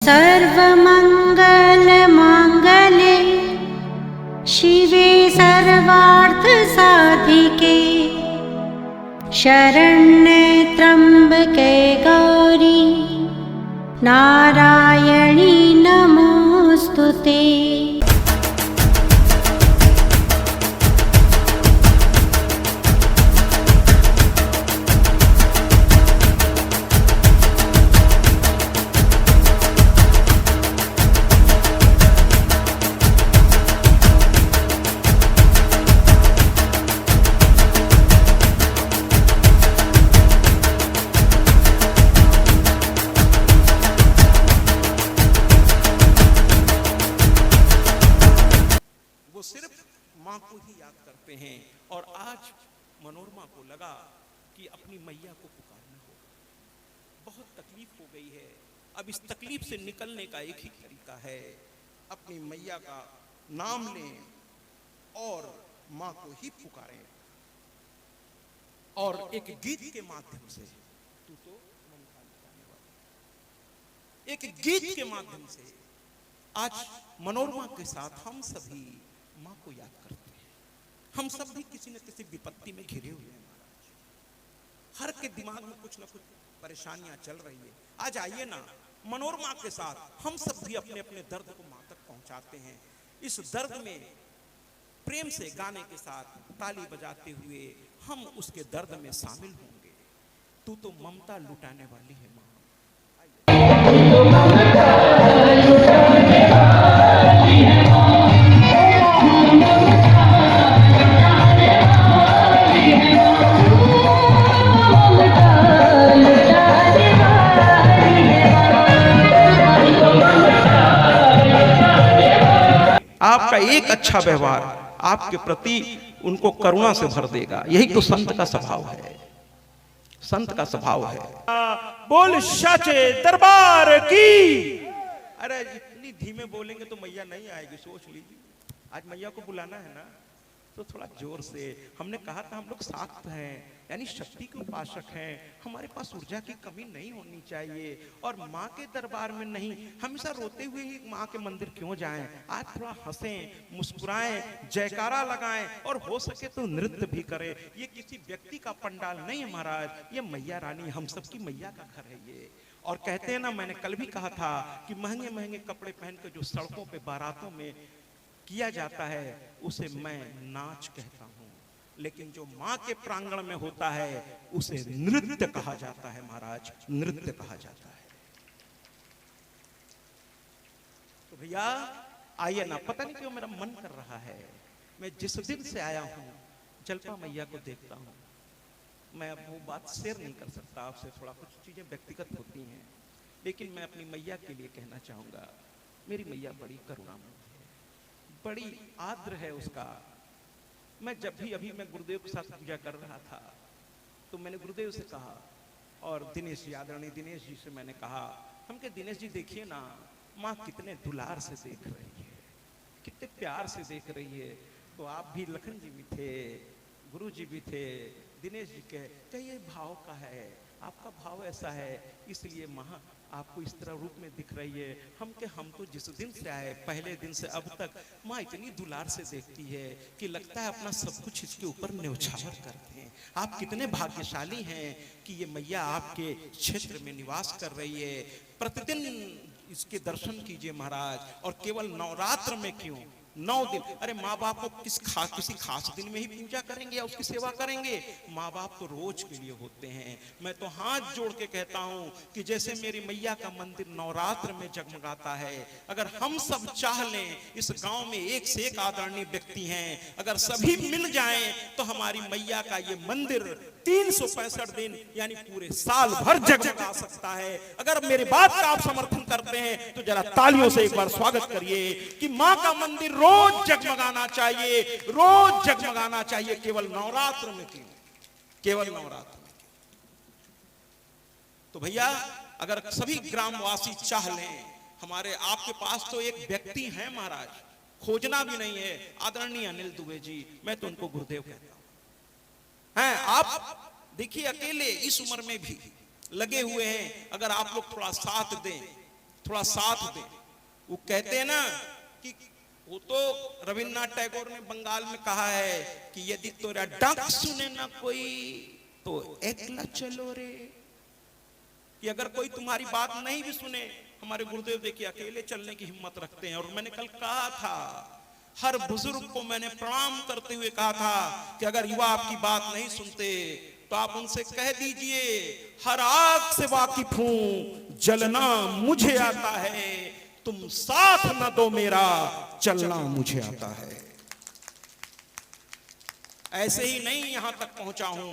सर्वमङ्गलमाङ्गल्ये शिवे सर्वार्थसाधिके शरण्ये त्र्यम्बके गौरी नारायणी नमोऽस्तुते। वो सिर्फ माँ को ही याद करते हैं और आज मनोरमा को लगा कि अपनी मैया को पुकारना होगा। बहुत तकलीफ हो गई है, अब इस तकलीफ से निकलने का एक ही तरीका है, अपनी मैया का नाम लें और माँ को ही पुकारें। और एक गीत के माध्यम से, तू तो ममता लुटाने वाली, एक गीत के माध्यम से आज मनोरमा के साथ हम सभी माँ को याद करते हैं। हम सब भी किसी न किसी विपत्ति में घिरे हुए हैं महाराज। हर के दिमाग में कुछ न कुछ परेशानियां चल रही है। आज आइए ना मनोरमा के साथ हम सब भी अपने अपने दर्द को माँ तक पहुंचाते हैं। इस दर्द में प्रेम से गाने के साथ ताली बजाते हुए हम उसके दर्द में शामिल होंगे। तू तो ममता लुटाने वाली है माँ। आपका एक अच्छा व्यवहार आपके प्रति उनको करुणा से भर देगा। यही तो संत का स्वभाव है, संत का स्वभाव है। बोल सच्चे दरबार की। अरे इतनी धीमे बोलेंगे तो मैया नहीं आएगी, सोच लीजिए। आज मैया को बुलाना है ना तो थोड़ा जोर से। हमने कहा था हम लोग साथ हैं, यानी शक्ति के उपासक हैं, हमारे पास ऊर्जा की कमी नहीं होनी चाहिए। और माँ के दरबार में नहीं, हमेशा रोते हुए ही माँ के मंदिर क्यों जाएं। आज थोड़ा हंसें, मुस्कुराएं, जयकारा लगाएं और हो सके तो नृत्य भी करें। ये किसी व्यक्ति का पंडाल नहीं है महाराज, ये मैया रानी हम सबकी मैया का घर है ये। और कहते हैं ना, मैंने कल भी कहा था कि महंगे महंगे कपड़े पहन कर जो सड़कों पे बारातों में किया जाता है उसे मैं नाच कहता हूं, लेकिन जो माँ के प्रांगण में होता है उसे नृत्य कहा जाता है महाराज, नृत्य कहा जाता है। तो भैया आइए ना, पता नहीं क्यों मेरा मन कर रहा है, मैं जिस दिन से आया हूं जलपा मैया को देखता हूं। मैं अब वो बात शेयर नहीं कर सकता आपसे, थोड़ा कुछ चीजें व्यक्तिगत होती हैं, लेकिन मैं अपनी मैया के लिए कहना चाहूंगा, मेरी मैया बड़ी करुणामय है, बड़ी आर्द्र है उसका। मैं जब भी अभी मैं गुरुदेव के साथ पूजा कर रहा था तो मैंने गुरुदेव से कहा और दिनेश जी, आदरणीय दिनेश जी से मैंने कहा, हम के दिनेश जी देखिए ना माँ कितने दुलार से देख रही है, कितने प्यार से देख रही है। तो आप भी, लखन जी भी थे, गुरु जी भी थे, दिनेश जी के चाहिए भाव का है, आपका भाव ऐसा है, इसलिए माँ आपको इस तरह रूप में दिख रही है। हम तो जिस दिन से आए पहले दिन से अब तक माँ इतनी दुलार से देखती है कि लगता है अपना सब कुछ इसके ऊपर न्यौछावर करते हैं। आप कितने भाग्यशाली हैं कि ये मैया आपके क्षेत्र में निवास कर रही है। प्रतिदिन इसके दर्शन कीजिए महाराज, और केवल नवरात्र में क्यों, 9 दिन। अरे माँ बाप को किसी खास दिन में ही पूजा करेंगे या उसकी सेवा करेंगे? माँ बाप तो रोज के लिए होते हैं। मैं तो हाथ जोड़ के कहता हूँ कि जैसे मेरी मैया का मंदिर नवरात्र में जगमगाता है, अगर हम सब चाह लें, इस गांव में एक से एक आदरणीय व्यक्ति हैं, अगर सभी मिल जाएं तो हमारी मैया का ये मंदिर 365 दिन यानी पूरे साल भर जगमगा सकता है। अगर मेरी बात का आप समर्थन करते हैं तो जरा तालियों से एक बार स्वागत करिए कि माँ का मंदिर रोज जगमगाना चाहिए, रोज जगमगाना चाहिए, केवल नवरात्र में क्यों, केवल नवरात्र में। तो भैया अगर सभी ग्रामवासी चाह लें, हमारे आपके पास तो एक व्यक्ति है महाराज, खोजना भी नहीं है, आदरणीय अनिल दुबे जी, मैं तो उनको गुरुदेव कहता हूं। हैं आप देखिए, अकेले इस उम्र में भी लगे हुए हैं, अगर आप लोग थोड़ा साथ दें, थोड़ा साथ दें। वो कहते हैं ना कि वो तो रविन्द्रनाथ टैगोर ने बंगाल में कहा है कि यदि तोरा डंक सुने ना कोई तो एकला चलो रे, कि अगर कोई तुम्हारी बात नहीं भी सुने, हमारे गुरुदेव देखिए अकेले चलने की हिम्मत रखते हैं। और मैंने कल कहा था, हर बुजुर्ग को मैंने प्रणाम करते हुए कहा था कि अगर युवा आपकी बात नहीं सुनते तो आप उनसे कह दीजिए, हर आग से वाकिफ हूं, जलना मुझे आता है, तुम साथ न दो मेरा, चलना मुझे आता है। ऐसे ही नहीं यहां तक पहुंचा हूं,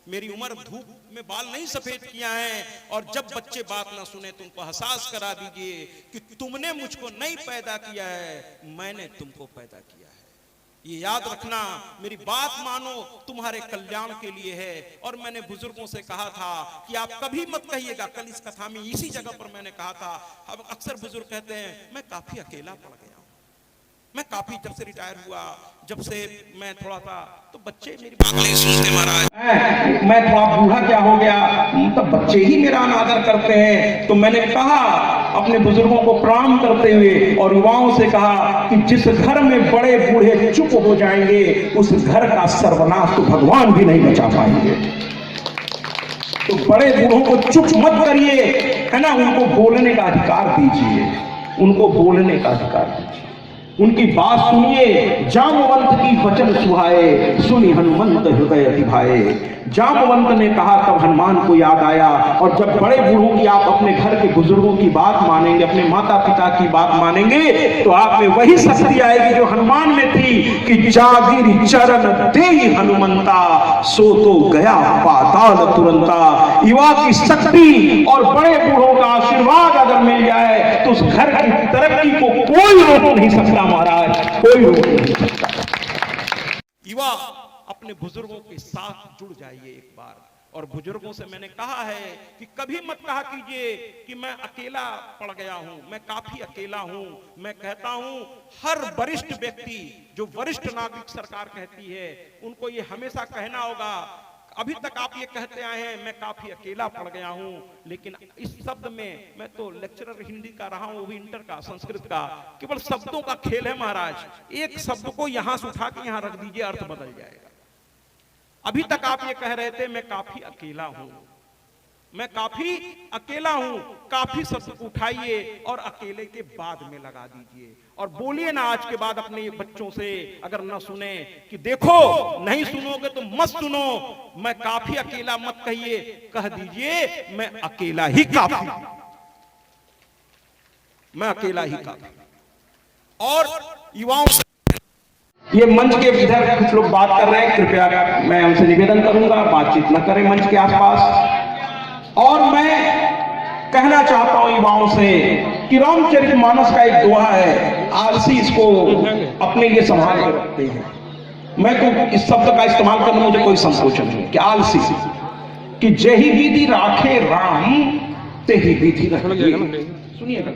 मेरी उम्र धूप में बाल नहीं सफेद किया है। और जब बच्चे बात ना सुने तो उनको एहसास करा दीजिए कि तुमने मुझको नहीं पैदा किया है, मैंने तुमको पैदा किया है। ये याद रखना, मेरी बात मानो, तुम्हारे कल्याण के लिए है। और मैंने बुजुर्गों से कहा था कि आप कभी मत कहिएगा, कल इस कथा में इसी जगह पर मैंने कहा था, अब अक्सर बुजुर्ग कहते हैं मैं काफी अकेला पड़ गया हूं, मैं काफी, जब से रिटायर हुआ, जब से मैं थोड़ा सा, तो बच्चे मेरी बात नहीं सुनते महाराज, मैं थोड़ा बूढ़ा क्या हो गया, तो बच्चे ही मेरा अनादर करते हैं। तो मैंने कहा, अपने बुजुर्गों को प्रणाम करते हुए और युवाओं से कहा कि जिस घर में बड़े बूढ़े चुप हो जाएंगे, उस घर का सर्वनाश तो भगवान भी नहीं बचा पाएंगे। तो बड़े बूढ़ों को चुप मत करिए, है ना, उनको बोलने का अधिकार दीजिए, उनको बोलने का अधिकार दीजिए, उनकी बात सुनिए। जामवंत की वचन सुहाए, सुनी हनुमंत हृदय अतिभाए। जामवंत ने कहा तब हनुमान को याद आया। और जब बड़े बूढ़ों की आप अपने घर के बुजुर्गों की बात मानेंगे, अपने माता पिता की बात मानेंगे, तो आप में वही शक्ति आएगी जो हनुमान में थी कि जागिर चरण देहि हनुमंता, सो तो गया पाताल तुरंता। युवा की शक्ति और बड़े बूढ़ों का आशीर्वाद अगर मिल जाए तो उस घर की तरक्की को कोई रोक नहीं सकता महाराज, कोई रोक नहीं सकता। युवा अपने बुजुर्गों के साथ जुड़ जाइए एक बार। और बुजुर्गों से मैंने कहा है कि कभी मत कहा कीजिए कि मैं अकेला पड़ गया हूं, मैं काफी अकेला हूं। मैं कहता हूं हर वरिष्ठ व्यक्ति, जो वरिष्ठ नागरिक सरकार कहती है, उनको ये हमेशा कहना होगा। अभी तक आप ये कहते आए हैं मैं काफी अकेला पड़ गया हूं, लेकिन इस शब्द में, मैं तो लेक्चरर हिंदी का रहा हूं, वो भी इंटर का, संस्कृत का, केवल शब्दों का खेल है महाराज। एक शब्द को यहां से उठा के यहां रख दीजिए, अर्थ बदल जाएगा। अभी तक आप ये कह रहे थे मैं काफी अकेला हूं, मैं काफी अकेला हूं। काफी शब्द उठाइए और अकेले के बाद में लगा दीजिए और बोलिए ना आज के बाद अपने बच्चों से, अगर न सुने, कि देखो नहीं सुनोगे तो मत सुनो, मैं काफी अकेला मत कहिए, कह दीजिए मैं अकेला ही काफी, मैं अकेला ही काफी। और युवाओं से, ये मंच के इधर कुछ लोग बात कर रहे हैं, कृपया मैं उनसे निवेदन करूंगा बातचीत न करें मंच के आसपास। और मैं कहना चाहता हूं युवाओं से कि रामचरितमानस का एक दोहा है, आलसी इसको अपने लिए संभाल कर रखते हैं। मैं तो इस शब्द का इस्तेमाल करने में मुझे कोई संकोच नहीं कि आलसी, कि जेहि विधि राखे राम तेहि विधि रखिए। सुनिएगा,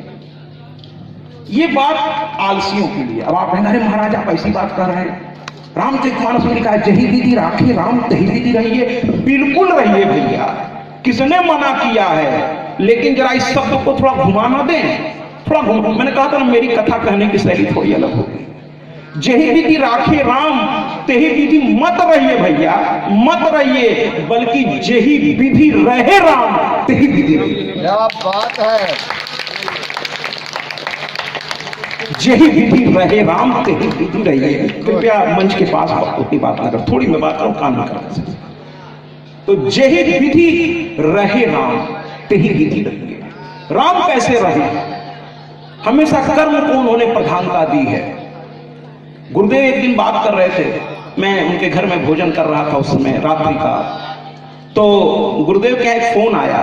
ये बात आलसियों के लिए। अब आप कहेंगे अरे महाराज आप ऐसी बात कर रहे हैं, रामचरितमानस में लिखा है जेहि विधि राखे राम तेहि विधि रहिए। बिल्कुल रहिए भैया, किसने मना किया है, लेकिन जरा इस शब्द को थोड़ा घुमाना दें, थोड़ा घुमा। मैंने कहा था ना मेरी कथा कहने की शैली थोड़ी अलग होगी। जेहि विधि राखे राम तेहि विधि मत रहिए भैया, मत रहिए, बल्कि जेहि विधि रहे राम तेहि विधि रहिए। क्या बात है। जेहि विधि रहे राम तेहि विधि रहिए। कृपया मंच के पास उतनी बात ना कर, थोड़ी मैं बात करूं, कान में कर। तो जेहि विधि रहे राम तेहि विधि रहिए। राम कैसे रहे? हमेशा कर्म को उन्होंने प्रधानता दी है। गुरुदेव एक दिन बात कर रहे थे, मैं उनके घर में भोजन कर रहा था उस समय रात्रि का, तो गुरुदेव का एक फोन आया।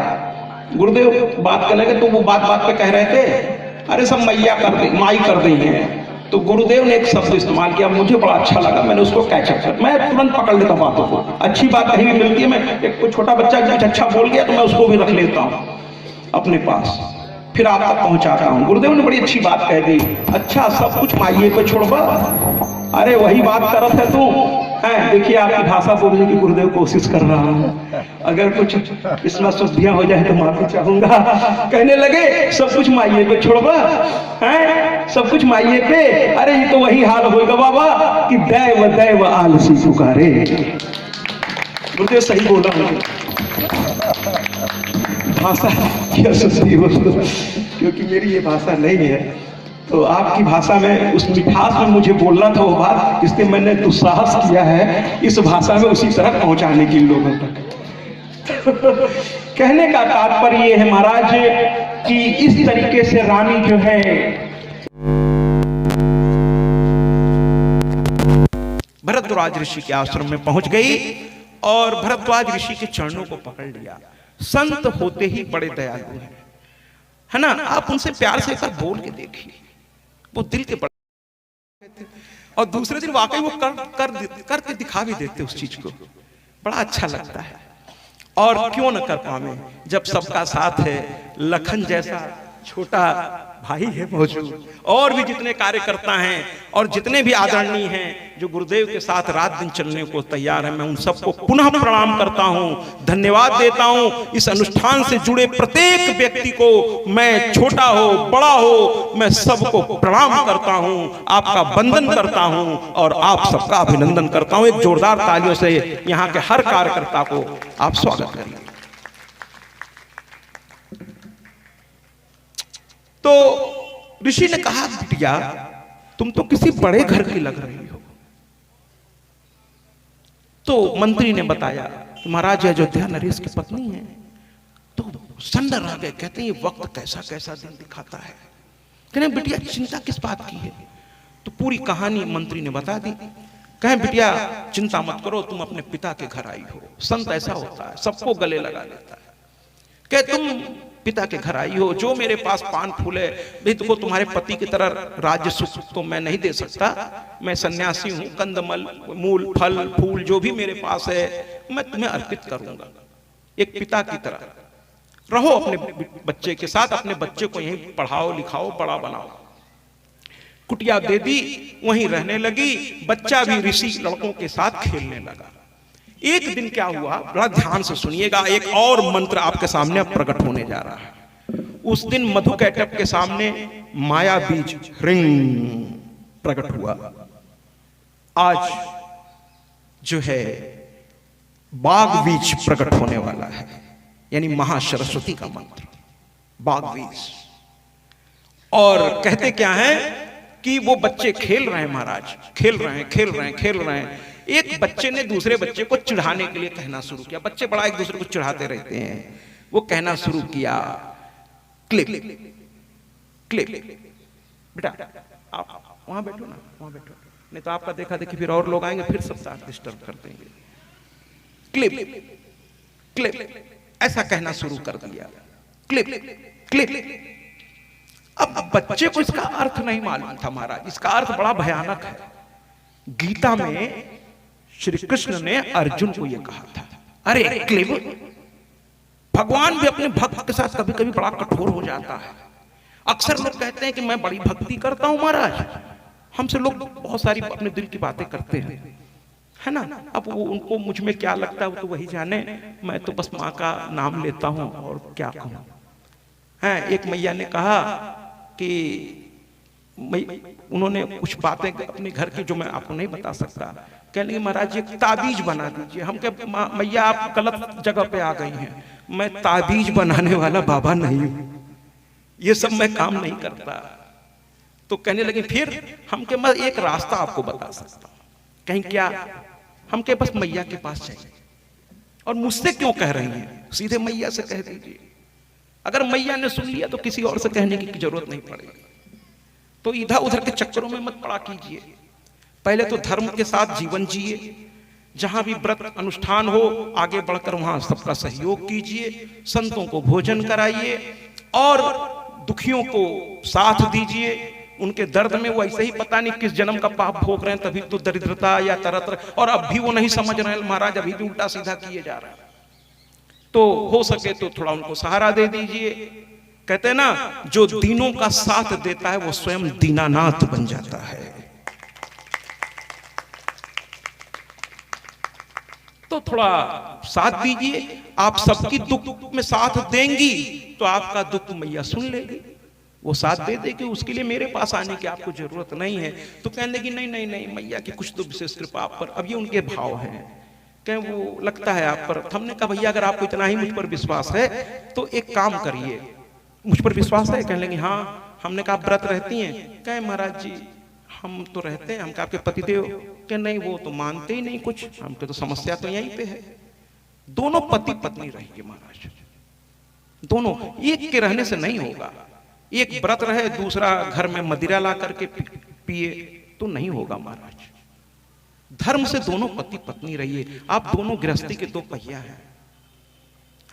गुरुदेव बात करने लगे तो वो बात बात पे कह रहे थे अरे सब मैया कर दी, माई कर दी है। तो गुरुदेव ने एक शब्द इस्तेमाल किया, मुझे बड़ा अच्छा लगा, मैंने उसको कैचअप कर, मैं तुरंत पकड़ लेता हूं बातों को। अच्छी बात कहीं भी मिलती है, मैं एक कोई छोटा बच्चा कुछ अच्छा बोल गया तो मैं उसको भी रख लेता हूं अपने पास, फिर आप तक पहुंचाता हूं। गुरुदेव ने बड़ी अच्छी बात कह दी, अच्छा सब कुछ माइये पे छोड़वा, अरे वही बात करत है तू, देखिए आपकी भाषा बोलने की गुरुदेव कोशिश कर रहा हूँ, अगर कुछ इसमें शुद्धियां हो जाए तो माफी चाहूंगा। कहने लगे सब कुछ माइये पे छोड़वा है, सब कुछ माइये पे। अरे ये तो वही हाल होगा बाबा कि दैव दैव आलसी पुकारे। गुरुदेव सही बोला हूँ, भाषा की अशुद्धि हो, क्योंकि मेरी ये भाषा नहीं है, तो आपकी भाषा में उस मिठास में मुझे बोलना था वो बात, इसलिए मैंने दुस्साहस किया है इस भाषा में उसी तरह पहुंचाने की लोगों तक। कहने का तात्पर्य ये है महाराज कि इस तरीके से रानी जो है भरद्वाज ऋषि के आश्रम में पहुंच गई और भरद्वाज ऋषि के चरणों को पकड़ लिया। संत होते ही बड़े दयालु हैं, है ना। आप उनसे प्यार से एक बार बोल के देखिए, वो दिल के बड़े, और दूसरे दिन वाकई वो करके दिखा भी देते उस चीज को, बड़ा अच्छा लगता है। और क्यों न कर पावे जब सबका साथ है, लखन जैसा छोटा भाई है मौजूद, और भी जितने कार्यकर्ता हैं और जितने भी आदरणीय हैं जो गुरुदेव के साथ रात दिन चलने को तैयार हैं, मैं उन सबको पुनः प्रणाम करता हूं, धन्यवाद देता हूं। इस अनुष्ठान से जुड़े प्रत्येक व्यक्ति को मैं, छोटा हो बड़ा हो, मैं सबको प्रणाम करता हूं, आपका वंदन करता हूं और आप सबका अभिनंदन करता हूं। एक जोरदार तालियों से यहाँ के हर कार्यकर्ता को आप स्वागत करिए। तो ऋषि ने कहा, बिटिया तुम तो किसी बड़े घर की लग रही हो। तो मंत्री ने बताया कि महाराज अयोध्या नरेश की पत्नी है। तो सन्न रह गए, कहते हैं ये वक्त कैसा कैसा दिन दिखाता है। कहने बिटिया चिंता किस बात की है। तो पूरी कहानी मंत्री ने बता दी। कहे बिटिया चिंता मत करो, तुम अपने पिता के घर आई हो। संत ऐसा होता है, सबको गले लगा लेता है। कहे तुम पिता के घर आई हो, जो मेरे पास पान फूल है, भाई तुमको तुम्हारे पति की तरह राज्य सुख तो मैं नहीं दे सकता, मैं सन्यासी हूं, कंदमल मूल फल फूल जो भी मेरे पास है मैं तुम्हें अर्पित करूंगा। एक पिता की तरह रहो अपने बच्चे के साथ, अपने बच्चे को यहीं पढ़ाओ लिखाओ बड़ा बनाओ। कुटिया दे दी, वहीं रहने लगी। बच्चा भी ऋषि लड़कों के साथ खेलने लगा। एक दिन क्या हुआ, बड़ा ध्यान से सुनिएगा, एक और मंत्र आपके सामने प्रकट होने जा रहा है। उस दिन मधुकैटभ के सामने माया बीज रिंग प्रकट हुआ। आज जो है बाघ बीज प्रकट होने वाला है, यानी महासरस्वती का मंत्र बाघ बीज। और कहते क्या है कि वो बच्चे खेल रहे हैं महाराज, खेल रहे हैं। एक बच्चे ने दूसरे बच्चे को चिढ़ाने के लिए कहना शुरू किया। बच्चे बड़ा एक दूसरे को चिढ़ाते रहते हैं। वो कहना शुरू किया, क्लिप क्लिप। बेटा आप वहां बैठो ना, वहां बैठो, नहीं तो आपका देखा देखी फिर और लोग आएंगे, फिर सब साथ डिस्टर्ब कर देंगे। क्लिप क्लिप ऐसा कहना शुरू कर दिया, क्लिप क्लिप। अब बच्चे को इसका अर्थ नहीं मालूम था महाराज। इसका अर्थ बड़ा भयानक है। गीता में श्री कृष्ण ने अर्जुन को यह कहा था, अरे क्लिप। भगवान भी अपने भक्त के साथ कभी कभी बड़ा कठोर हो जाता है। अक्सर लोग कहते हैं कि मैं बड़ी भक्ति करता हूं महाराज, हमसे लोग बहुत सारी अपने दिल की बातें करते हैं, है ना। अब वो उनको मुझ में क्या लगता है वो तो वही जाने, मैं तो बस माँ का नाम लेता हूं और क्या कहूं। है एक मैया ने कहा कि उन्होंने कुछ बातें अपने घर की जो मैं आपको नहीं बता सकता। कहने लगे महाराज एक ताबीज बना दीजिए। हम कहे मैया आप गलत जगह पे आ गई हैं, मैं ताबीज बनाने वाला बाबा नहीं हूं, ये सब मैं काम नहीं करता। तो कहने लगे फिर हम के मैं एक रास्ता आपको बता सकता हूं। कहीं क्या? हम के बस मैया के पास जाइए। और मुझसे क्यों कह रही हैं, सीधे मैया से कह दीजिए। अगर मैया ने सुन लिया तो किसी और से कहने की जरूरत नहीं पड़ेगी। तो इधर उधर के चक्करों में मत पड़ा कीजिए। पहले तो धर्म के साथ जीवन जिए, जहां भी व्रत अनुष्ठान हो आगे बढ़कर वहां सबका सहयोग कीजिए, संतों को भोजन कराइए और दुखियों को साथ दीजिए। उनके दर्द में वो ऐसे ही पता नहीं किस जन्म का पाप भोग रहे हैं, तभी तो दरिद्रता या तरह, और अब भी वो नहीं समझ रहे हैं महाराज, अभी भी उल्टा सीधा किए जा रहा है। तो हो सके तो थोड़ा उनको सहारा दे दीजिए। कहते हैं ना, जो दीनों का साथ देता है वो स्वयं दीनानाथ बन जाता है। तो थोड़ा साथ दीजिए। आप सबकी दुख में साथ देंगी तो आपका दुख मैया सुन लेगी, वो साथ दे देगी, उसके लिए मेरे पास आने की आपको जरूरत नहीं है। तो कहने लगी नहीं नहीं नहीं मैया की कुछ तो विशेष कृपा आप पर। अब ये उनके भाव हैं, कहें वो लगता है आप पर। हमने कहा भैया अगर आपको इतना ही मुझ पर विश्वास है तो एक काम करिए, मुझ पर विश्वास है? कहने लगी हाँ। हमने कहा व्रत रहती हैं? कहें महाराज जी हम तो रहते हैं। हम कहा आपके पतिदेव? कि नहीं वो तो मानते ही नहीं कुछ, हमको तो समस्या तो यहीं पे है। दोनों पति पत्नी रहेंगे महाराज, दोनों एक के रहने से नहीं होगा। एक व्रत रहे दूसरा घर में मदिरा ला करके पिए तो नहीं होगा महाराज। धर्म से दोनों पति पत्नी रहिए। आप दोनों गृहस्थी के दो पहिया हैं,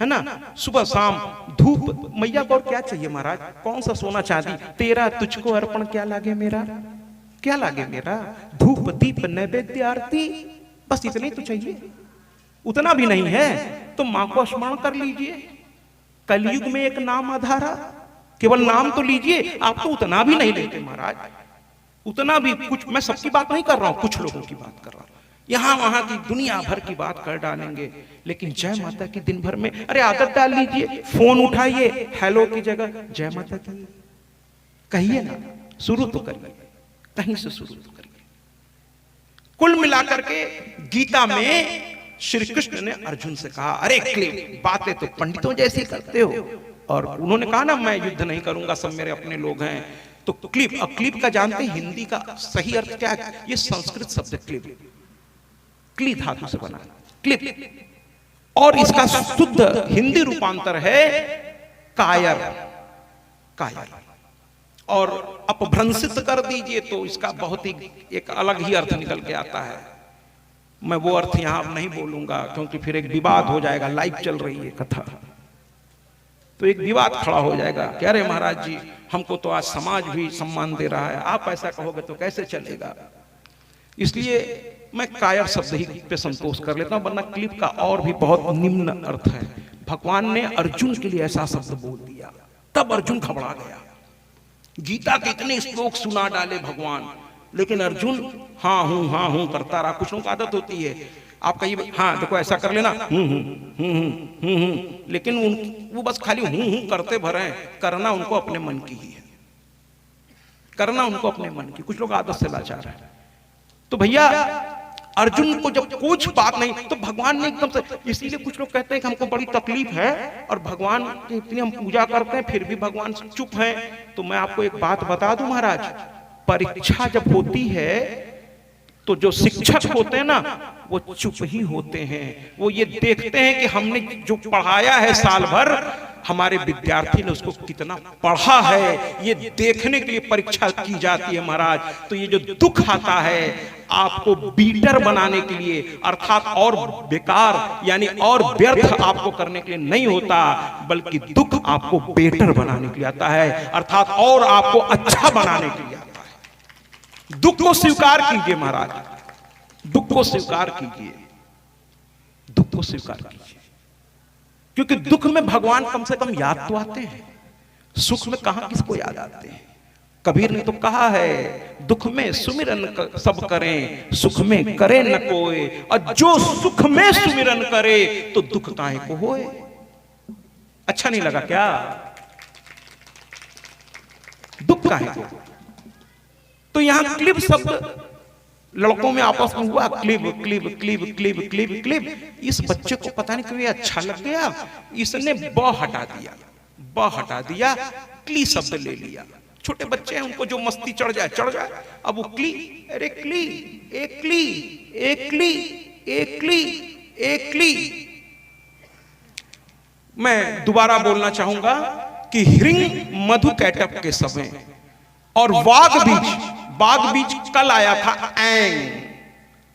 है ना? सुबह शाम धूप। मैया को और क्या चाहिए महाराज? कौन सा सोना चांदी? तेरा तुझको अर्पण क्या लागे मेरा, क्या लागे मेरा? धूप दीप नैवेद्य आरती, बस इतने तो चाहिए। उतना भी नहीं है तो मां को स्मरण कर लीजिए। कलयुग में एक नाम आधारा, केवल नाम तो लीजिए। आप तो उतना भी नहीं लेते महाराज, उतना भी कुछ। मैं सबकी बात नहीं कर रहा हूं, कुछ लोगों की बात कर रहा हूं। यहां वहां की दुनिया भर की बात कर डालेंगे, लेकिन जय माता की दिन भर में, अरे आदत डाल लीजिए, फोन उठाइए, हेलो की जगह जय माता की कहिए ना। शुरू तो करिए, कहीं से शुरू तो करिए। कुल मिलाकर के गीता में श्री कृष्ण ने अर्जुन से कहा, अरे क्लीब बातें तो पंडितों जैसी करते हो। और उन्होंने कहा ना मैं युद्ध नहीं करूंगा, सब मेरे अपने लोग हैं। तो क्लीब, अब क्लीब का जानते हैं हिंदी का सही अर्थ क्या है? ये संस्कृत शब्द क्लीब, क्ली धातु से बना क्लीब, और इसका शुद्ध हिंदी रूपांतर है कायर, कायर। और अपभ्रंशित कर दीजिए तो इसका बहुत ही एक अलग ही अर्थ निकल के आता है। मैं वो अर्थ यहां अब नहीं बोलूंगा क्योंकि फिर एक विवाद हो जाएगा। लाइव चल रही है कथा, तो एक विवाद खड़ा हो जाएगा कि अरे महाराज जी हमको तो आज समाज भी सम्मान दे रहा है, आप ऐसा कहोगे तो कैसे चलेगा। इसलिए मैं कायर शब्द ही पे संतोष कर लेता हूं, वरना क्लिप का और भी बहुत निम्न अर्थ है। भगवान ने अर्जुन के लिए ऐसा शब्द बोल दिया, तब अर्जुन घबरा गया। गीता के इतने श्लोक सुना डाले भगवान, लेकिन अर्जुन हाँ हूं करता रहा। कुछ लोगों की आदत होती है, आप कहिए हाँ देखो ऐसा कर लेना, लेकिन वो बस खाली हूं करते भरे हैं। करना उनको अपने मन की ही है, करना उनको अपने मन की। कुछ लोग आदत से लाचार है। तो भैया अर्जुन को जब कुछ बात नहीं, तो भगवान ने एकदम से, इसीलिए कुछ लोग कहते हैं कि हमको बड़ी तकलीफ है और भगवान की इतनी हम पूजा करते हैं फिर भी भगवान चुप हैं। तो मैं आपको एक बात बता दूं महाराज, परीक्षा जब होती है तो जो शिक्षक होते हैं ना वो चुप ही होते हैं। वो ये देखते हैं कि हमने जो पढ़ाया है साल भर, हमारे विद्यार्थी ने उसको कितना पढ़ा है, ये देखने के लिए परीक्षा की जाती है महाराज। तो ये जो दुख आता है आपको बीटर बनाने के लिए, अर्थात और बेकार यानी और व्यर्थ आपको करने के लिए नहीं होता, बल्कि दुख आपको बेटर बनाने के लिए आता है, अर्थात और आपको अच्छा बनाने के लिए आता है। दुख को स्वीकार कीजिए महाराज, दुख को स्वीकार कीजिए, दुख को स्वीकार कीजिए, क्योंकि दुख में भगवान कम से कम याद तो आते हैं। सुख में कहां किसको याद आते हैं। कबीर ने तो कहा है, दुख में सुमिरन सब करें, सुख में करे न कोई, और जो सुख में सुमिरन करे तो दुख काहे को होए। अच्छा नहीं लगा क्या? दुख काहे को। तो यहां क्लिप शब्द लड़कों में आपस में हुआ, clip clip clip clip clip clip. इस बच्चे को पता नहीं क्यों ये अच्छा लग गया, इसने ब हटा दिया, ब हटा दिया, क्ली शब्द ले लिया। छोटे बच्चे हैं उनको जो मस्ती चढ़ जाए चढ़ जाए। अब वो क्ली, अरे क्ली, एक क्ली, एक क्ली, एक क्ली, एक क्ली। मैं दोबारा बोलना चाहूंगा कि हिरिंग मधु कैटप के समय और बाग बीज कल आया था एंग।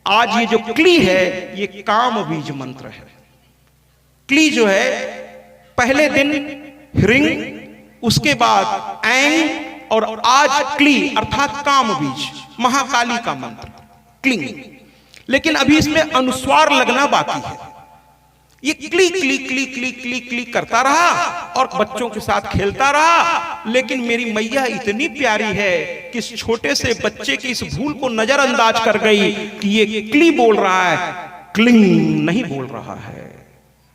आज ये जो क्ली है ये काम बीज मंत्र है। क्ली जो है पहले दिन हिरिंग, उसके बाद एंग, और आज क्ली अर्थात काम बीज, महाकाली का मंत्र क्लिंग। लेकिन अभी इसमें अनुस्वार लगना बाकी है। ये क्ली क्ली क्ली क्ली क्ली क्ली करता रहा और बच्चों के साथ खेलता रहा। लेकिन मेरी मैया इतनी प्यारी है कि इस छोटे से बच्चे की इस भूल को नजरअंदाज कर गई कि ये क्ली बोल रहा है। क्लिंग नहीं बोल रहा है,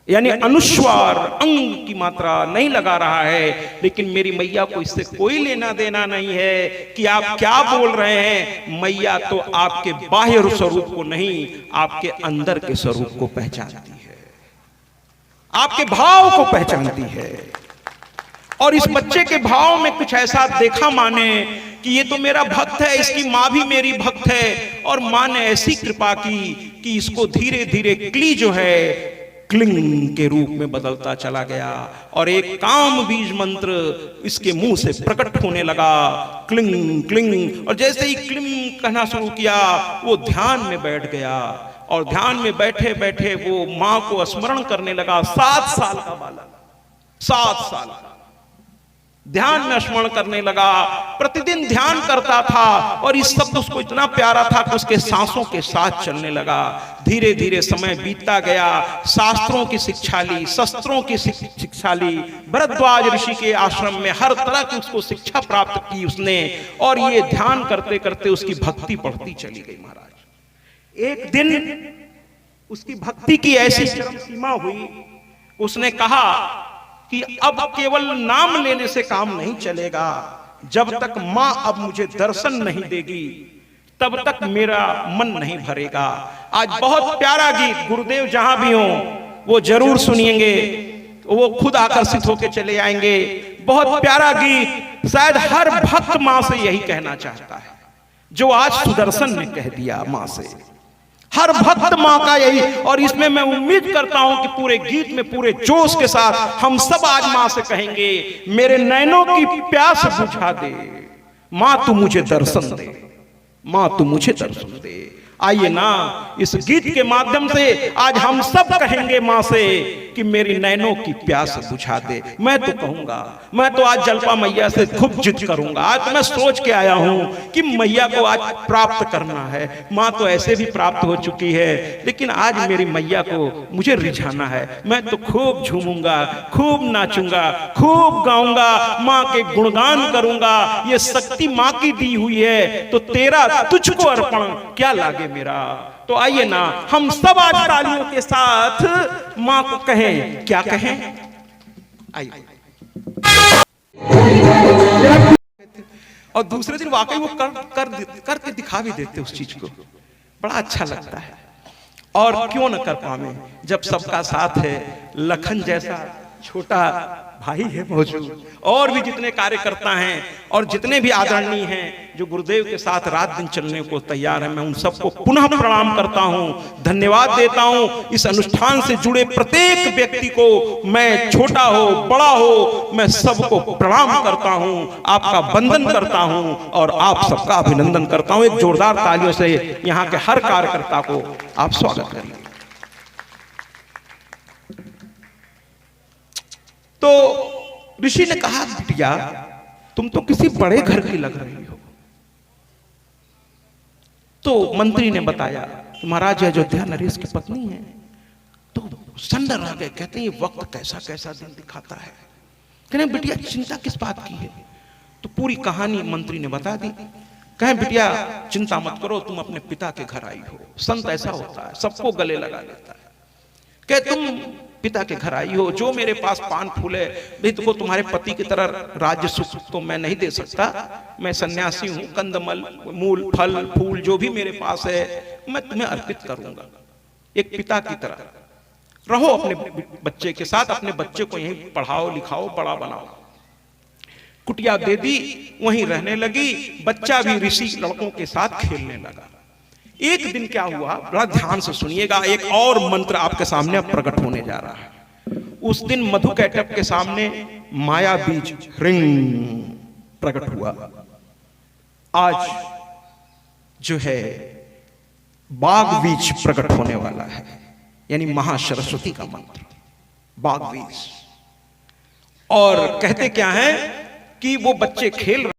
यानी अनुस्वार अंग की मात्रा नहीं लगा रहा है। लेकिन मेरी मैया को इससे कोई लेना देना नहीं है कि आप क्या बोल रहे हैं। मैया तो आपके बाह्य स्वरूप को नहीं, आपके अंदर के स्वरूप को पहचानती है, आपके भाव को पहचानती है। और इस बच्चे के भाव में कुछ ऐसा देखा माने कि ये तो मेरा भक्त है, इसकी माँ भी मेरी भक्त है। और माँ ने ऐसी कृपा की कि इसको धीरे धीरे क्ली जो है क्लिंग के रूप में बदलता चला गया। और एक काम बीज मंत्र इसके मुंह से प्रकट होने लगा, क्लिंग क्लिंग। और जैसे ही क्लिंग कहना शुरू किया वो ध्यान में बैठ गया। और ध्यान में बैठे बैठे वो माँ को स्मरण करने लगा। 7 साल का बालक, 7 साल का ध्यान में स्मरण करने लगा, प्रतिदिन ध्यान करता था। और इस शब्द उसको इतना प्यारा था कि उसके सांसों के साथ चलने लगा। धीरे धीरे समय बीतता गया, शास्त्रों की शिक्षा ली, शस्त्रों की शिक्षा ली, भरद्वाज ऋषि के आश्रम में हर तरह की उसको शिक्षा प्राप्त की उसने। और ये ध्यान करते करते उसकी भक्ति बढ़ती चली गई महाराज। एक दिन उसकी भक्ति की ऐसी चरम सीमा हुई, उसने कहा कि अब केवल नाम लेने से काम नहीं चलेगा, जब तक मां अब मुझे दर्शन नहीं देगी तब तक मेरा मन नहीं भरेगा। आज बहुत प्यारा गीत, गुरुदेव जहां भी हो वो जरूर सुनिएंगे, वो खुद आकर्षित होकर चले आएंगे। बहुत प्यारा गीत, शायद हर भक्त मां से यही कहना चाहता है जो आज सुदर्शन ने कह दिया मां से। हर भक्त मां का यही। और इसमें मैं उम्मीद करता हूं कि पूरे गीत में पूरे जोश के साथ हम सब आज मां से कहेंगे, मेरे नैनों की प्यास बुझा दे मां, तू मुझे दर्शन दे, मां तू मुझे दर्शन दे। आइए ना इस गीत के माध्यम से आज हम सब कहेंगे मां से कि मेरी नैनों की प्यास बुझा दे। मैं तो कहूंगा, मैं तो आज जलपा मैया से खूब जिद करूंगा। आज मैं सोच के आया हूं कि मैया को आज प्राप्त करना है। मां तो ऐसे भी प्राप्त हो चुकी है, लेकिन आज मेरी मैया को मुझे रिझाना है। मैं तो खूब झूमूंगा, खूब नाचूंगा, खूब गाऊंगा, मां के गुणगान करूंगा। ये शक्ति मां की दी हुई है, तो तेरा तुझको अर्पण क्या लागे मेरा। तो आइए ना हम सब आज तालियों के साथ मां को कहें, क्या कहें। आइए। और दूसरे दिन वाकई वो करके दिखा भी देते उस चीज को, बड़ा अच्छा लगता है। और क्यों न कर पावे जब सबका साथ है। लखन जैसा छोटा भाई है मौजूद, और भी जितने कार्यकर्ता हैं और जितने भी आदरणीय हैं जो गुरुदेव के साथ रात दिन चलने को तैयार हैं, मैं उन सबको पुनः प्रणाम करता हूं, धन्यवाद देता हूं। इस अनुष्ठान से जुड़े प्रत्येक व्यक्ति को, मैं छोटा हो बड़ा हो, मैं सबको प्रणाम करता हूं, आपका वंदन करता हूं और आप सबका अभिनंदन करता हूं। एक जोरदार तालियों से यहाँ के हर कार्यकर्ता को आप स्वागत करिए। तो ऋषि ने कहा, बिटिया तुम तो किसी बड़े घर की लग रही हो। तो मंत्री ने बताया कि महाराज अयोध्या नरेश की पत्नी है। तो सन्न रह गए, कहते हैं ये वक्त कैसा कैसा दिन दिखाता है। कहने बिटिया चिंता किस बात की है। तो पूरी कहानी मंत्री ने बता दी। कहें बिटिया चिंता मत करो, तुम अपने पिता के घर आई हो। संत ऐसा होता है, सबको गले लगा लेता है। कहे तुम पिता के घर आई हो, जो मेरे पास पान फूल है, भाई तुमको तुम्हारे पति की तरह राज्य सुख तो मैं नहीं दे सकता। मैं सन्यासी हूं, कंदमल मूल फल फूल जो भी मेरे पास है मैं तुम्हें अर्पित करूंगा। एक पिता की तरह रहो अपने बच्चे के साथ, अपने बच्चे को यहीं पढ़ाओ लिखाओ बड़ा बनाओ। कुटिया दे दी, वहीं रहने लगी। बच्चा भी ऋषि लड़कों के साथ खेलने लगा। एक दिन क्या हुआ, बड़ा ध्यान से सुनिएगा, एक और मंत्र आपके सामने प्रकट होने जा रहा है। उस दिन मधुकैटभ के सामने माया बीज रिंग प्रकट हुआ। आज जो है बाघ बीज प्रकट होने वाला है, यानी महासरस्वती का मंत्र बाघ बीज। और कहते क्या है कि वो बच्चे खेल